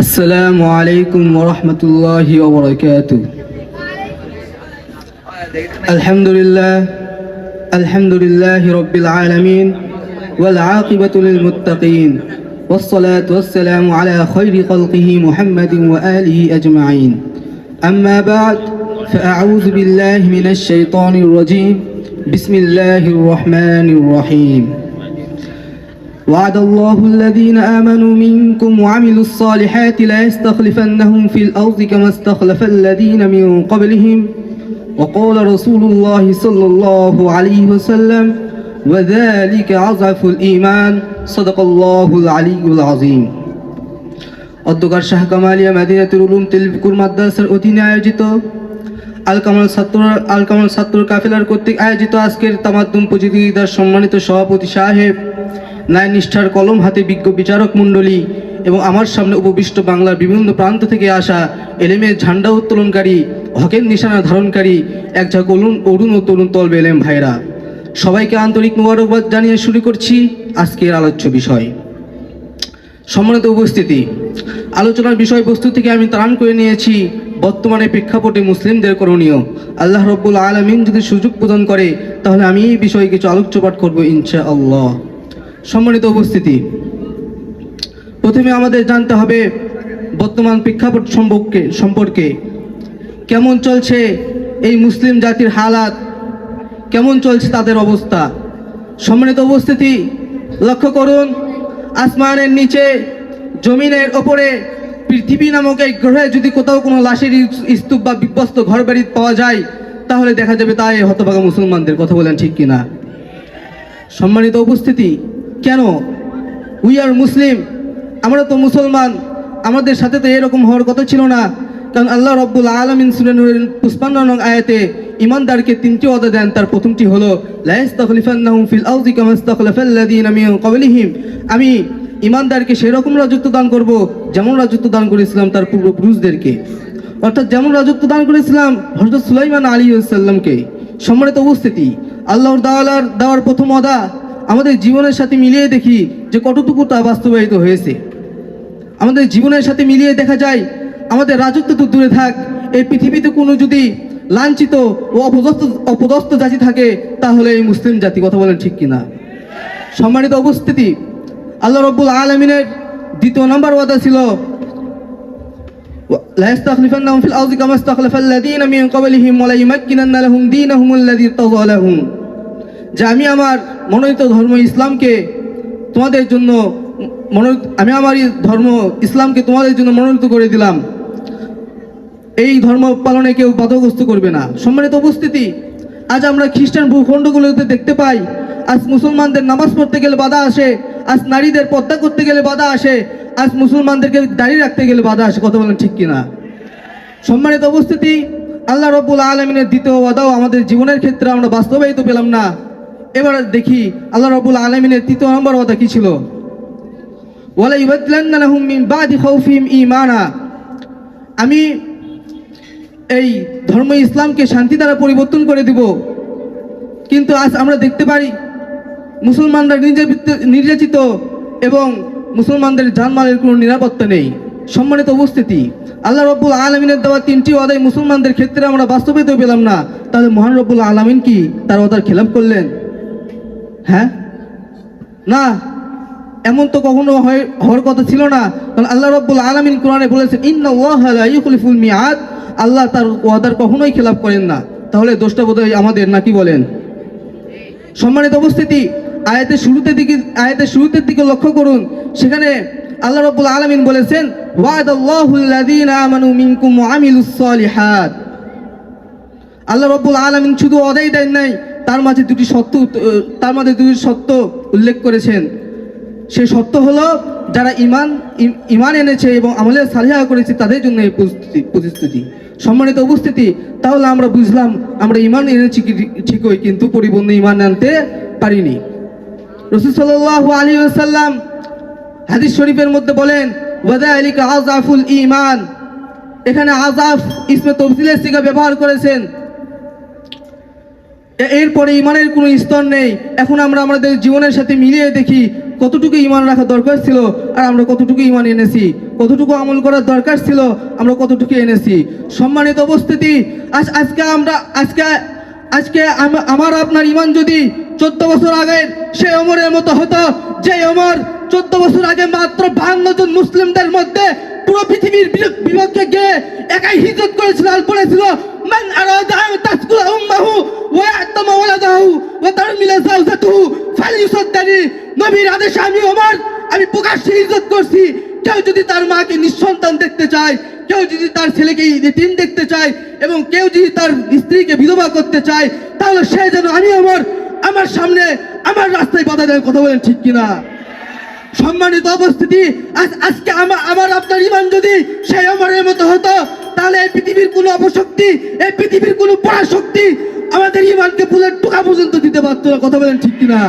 السلام عليكم ورحمة الله وبركاته. الحمد لله رب العالمين والعاقبة للمتقين والصلاة والسلام على خير خلقه محمد وآله أجمعين. أما بعد فأعوذ بالله من الشيطان الرجيم. بسم الله الرحمن الرحيم. وعد الله الذين آمنوا منكم وعملوا الصالحات لا يستخلفنهم في الأرض كما استخلف الذين من قبلهم وقال رسول الله صلى الله عليه وسلم وذلك أضعف الإيمان صدق الله العلي العظيم. অধ্যকার শাহ কামালিয়া মাদিনাতুল উলুম তেলফিকুর মাদ্রাসার অধীনে আয়োজিত আল কামাল ছাত্র কাফেলার কর্তৃক আয়োজিত আজকের তামাদ্দুম প্রতিযোগিতার সম্মানিত সভাপতি সাহেব, ন্যায় নিষ্ঠার কলম হাতে বিজ্ঞ বিচারক মণ্ডলী এবং আমার সামনে উপবিষ্ট বাংলার বিভিন্ন প্রান্ত থেকে আসা এলেমের ঝান্ডা উত্তোলনকারী, হকের নিশানা ধারণকারী এক ঝাঁক অরুণ ও তরুণ তলবে এলেম ভাইরা, সবাইকে আন্তরিক মোবারকবাদ জানিয়ে শুরু করছি আজকের আলোচ্য বিষয়। সম্মানিত উপস্থিতি, আলোচনার বিষয়বস্তু থেকে আমি ত্রাণ করে নিয়েছি বর্তমানে প্রেক্ষাপটে মুসলিমদের করণীয়। আল্লাহ রব্বুল আলামিন যদি সুযোগ প্রদান করে তাহলে আমি এই বিষয়ে কিছু আলোকপাত করব ইনশাআল্লাহ। সম্মানিত উপস্থিতি, প্রথমে আমাদের জানতে হবে বর্তমান প্রেক্ষাপট সম্পর্কে কেমন চলছে এই মুসলিম জাতির হালাত, কেমন চলছে তাদের অবস্থা। সম্মানিত উপস্থিতি, লক্ষ্য করুন, আসমানের নিচে, জমিনের ওপরে, পৃথিবী নামক এই গ্রহে যদি কোথাও কোনো লাশের স্তূপ বা বিধ্বস্ত ঘরবাড়ি পাওয়া যায় তাহলে দেখা যাবে তাই হতভাগা মুসলমানদের। কথা বলেন ঠিক কিনা? সম্মানিত উপস্থিতি, কেন? উই আর মুসলিম, আমরা তো মুসলমান, আমাদের সাথে তো এরকম হওয়ার কথা ছিল না। কারণ আল্লাহ রব্বুল আলামিন সূরা নূরের 55 নং আয়াতে ইমানদারকে তিনটি ওয়াদা দেন। তার প্রথমটি হলো লা ইস্তাখলিফান্নাহুম ফিল আরদি কামা ইস্তাখলাফাল্লাযীনা মিন ক্বাবলিহিম, আমি ইমানদারকে সেরকম রাজত্ব দান করব যেমন রাজত্ব দান করেছিলাম তার পূর্বপুরুষদেরকে, অর্থাৎ যেমন রাজত্ব দান করেছিলাম হযরত সুলাইমান আলাইহিস সালামকে। সম্মানিত উপস্থিতি, আল্লাহর দেওয়ার প্রথম ওয়াদা আমাদের জীবনের সাথে মিলিয়ে দেখি যে কতটুকু তা বাস্তবায়িত হয়েছে। আমাদের জীবনের সাথে মিলিয়ে দেখা যায় আমাদের রাজত্ব তো দূরে থাক, এই পৃথিবীতে কোনো যদি লাঞ্ছিত ও অপদস্থ জাতি থাকে তাহলে এই মুসলিম জাতি। কথা বলেন ঠিক কিনা? সম্মানিত উপস্থিতি, আল্লাহ রব্বুল আলামিনের দ্বিতীয় নম্বর ওয়াদা ছিল লা ইস্তাখলিফান্নাহুম ফিল আরদি কামা ইস্তাখলাফাল্লাযীনা মিন ক্বাবলিহিম ওয়া লা ইউমাক্কিনান্না লাহুম দীনাহুমুল্লাযী ইরতাযা লাহুম, যে আমি আমার মনোনীত ধর্ম ইসলামকে তোমাদের জন্য তোমাদের জন্য মনোনীত করে দিলাম, এই ধর্ম পালনে কেউ বাধাগ্রস্ত করবে না। সম্মানিত উপস্থিতি, আজ আমরা খ্রিস্টান ভূখণ্ডগুলোতে দেখতে পাই আজ মুসলমানদের নামাজ পড়তে গেলে বাধা আসে, আজ নারীদের পর্দা করতে গেলে বাধা আসে, আজ মুসলমানদেরকে দাঁড়িয়ে রাখতে গেলে বাধা আসে। কথা বলেন ঠিক কিনা? সম্মানিত উপস্থিতি, আল্লাহ রব্বুল আলামিনের দ্বিতীয় ওয়াদাও আমাদের জীবনের ক্ষেত্রে আমরা বাস্তবায়িত পেলাম না। এবার দেখি আল্লাহ রব্বুল আলামিনের তৃতীয় নম্বর ওয়াদা কি ছিল? ওয়ালা ইউবাদদিলান্না লাহুম মিন বাদি খাউফিহিম ঈমানা, আমি এই ধর্ম ইসলামকে শান্তি দ্বারা পরিবর্তন করে দিব। কিন্তু আজ আমরা দেখতে পারি মুসলমানরা নির্যাতিত এবং মুসলমানদের জানমালের কোনো নিরাপত্তা নেই। সম্মানিত উপস্থিতি, আল্লাহ রব্বুল আলামিনের দেওয়া তিনটি ওয়াদাই মুসলমানদের ক্ষেত্রে আমরা বাস্তবায়িত পেলাম না, তাহলে মহান রব্বুল আলামিন কি তার ওয়াদার খেলাপ করলেন? হ্যাঁ, না, এমন তো কখনো হওয়ার কথা ছিল না। কারণ আল্লাহ রব্বুল আলামিন কোরআনে বলেছেন ইন্নাল্লাহা লা ইউখলিফুল মিআদ, আল্লাহ তার ওয়াদার কখনোই খেলাপ করেন না। তাহলে দোষটা বোধহয় আমাদের, নাকি বলেন? সম্মানিত উপস্থিতি, আয়াতের শুরুতের দিকে লক্ষ্য করুন, সেখানে আল্লাহ রব্বুল আলামিন বলেছেন ওয়াদাল্লাহুল্লাযীনা আমানু মিনকুম ওয়া আমিলুস সালিহাত। আল্লাহ রব্বুল আলামিন শুধু ওয়াদাই দেন নাই, তার মাঝে দুটি সত্য উল্লেখ করেছেন। সেই সত্য হলো যারা ঈমান এনেছে এবং আমলে সালিহা করেছে তাদের জন্য এই প্রতিশ্রুতি। সম্মানিত উপস্থিতি, তাহলে আমরা বুঝলাম আমরা ঈমান এনেছি ঠিকই, কিন্তু পরিপূর্ণ ঈমান আনতে পারিনি। রাসূল সাল্লাল্লাহু আলাইহি ওয়াসাল্লাম হাদিস শরীফের মধ্যে বলেন ওয়াযালিকা আযাফুল ঈমান, এখানে আযাফ ইসমে তাফসীলের সিগা ব্যবহার করেছেন। এরপরে ইমানের কোনো স্তর নেই। এখন আমরা আমাদের জীবনের সাথে মিলিয়ে দেখি কতটুকু ইমান রাখা দরকার ছিল আর আমরা কতটুকু ইমান এনেছি, কতটুকু আমল করার দরকার ছিল আমরা কতটুকু এনেছি। সম্মানিত উপস্থিতি, আজকে আমার আপনার ইমান যদি 14 বছর আগে সেই ওমরের মতো হতো, যে ওমর 14 বছর আগে মাত্র 52 জন মুসলিমদের মধ্যে পুরো পৃথিবীর বিপক্ষে গিয়ে একাই হিজরত করেছিল আর বলেছিল মান আরাদা আন তাসকুলা উম্মাহু ওয়া ইয়াতামা ওয়ালাদাহু ওয়া তারমিলা যাওজাতুহু ফালিয়ুসাদ্দানি। নবীর আদেশে আমি প্রকাশ্যে হিজরত করছি। কেউ যদি তার মাকে নিঃসন্তান দেখতে চায়, কেউ যদি তার ছেলেকে ইতিম দেখতে চায় এবং কেউ যদি তার স্ত্রীকে বিধবা করতে চায়, তাহলে সে যেন আমার সামনে আমার রাস্তায় বাধা দেয়। কথা বলেন ঠিক কিনা? সম্মানিত উপস্থিতি, আজকে আমার আপনার ইমান যদি সেই ওমরের মতো হতো, তাহলে এই পৃথিবীর কোনো অপশক্তি, এই পৃথিবীর কোনো পরাশক্তি আমাদের ইমানকে ফুলের টুকা পর্যন্ত দিতে পারতো না। কথা বলেন ঠিক কিনা?